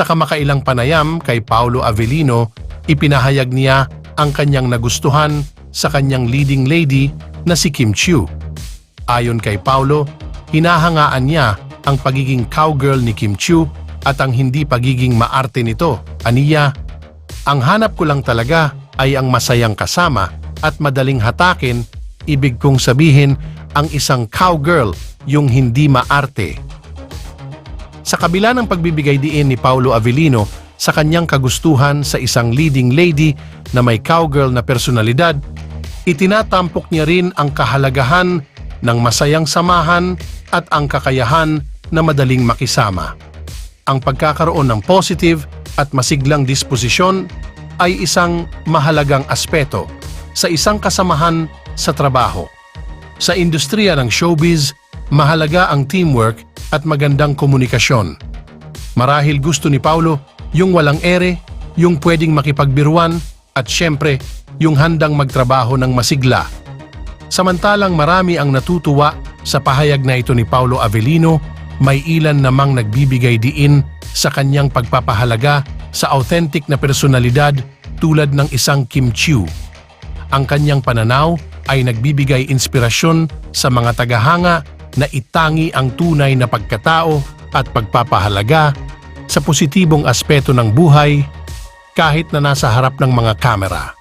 Sa kamakailang panayam kay Paolo Avellino, ipinahayag niya ang kanyang nagustuhan sa kanyang leading lady na si Kim Chiu. Ayon kay Paolo, hinahangaan niya ang pagiging cowgirl ni Kim Chiu at ang hindi pagiging maarte nito. Aniya, ang hanap ko lang talaga ay ang masayang kasama at madaling hatakin, ibig kong sabihin ang isang cowgirl, yung hindi maarte. Sa kabila ng pagbibigay diin ni Paolo Avellino sa kanyang kagustuhan sa isang leading lady na may cowgirl na personalidad, itinatampok niya rin ang kahalagahan ng masayang samahan at ang kakayahan na madaling makisama. Ang pagkakaroon ng positive at masiglang disposisyon ay isang mahalagang aspeto sa isang kasamahan sa trabaho. Sa industriya ng showbiz, mahalaga ang teamwork at magandang komunikasyon. Marahil gusto ni Paolo yung walang ere, yung pwedeng makipagbiruan at syempre yung handang magtrabaho ng masigla. Samantalang marami ang natutuwa sa pahayag na ito ni Paolo Avellino, may ilan namang nagbibigay diin sa kanyang pagpapahalaga sa authentic na personalidad tulad ng isang Kim Chiu. Ang kanyang pananaw ay nagbibigay inspirasyon sa mga tagahanga na itangi ang tunay na pagkatao at pagpapahalaga sa positibong aspeto ng buhay kahit na nasa harap ng mga kamera.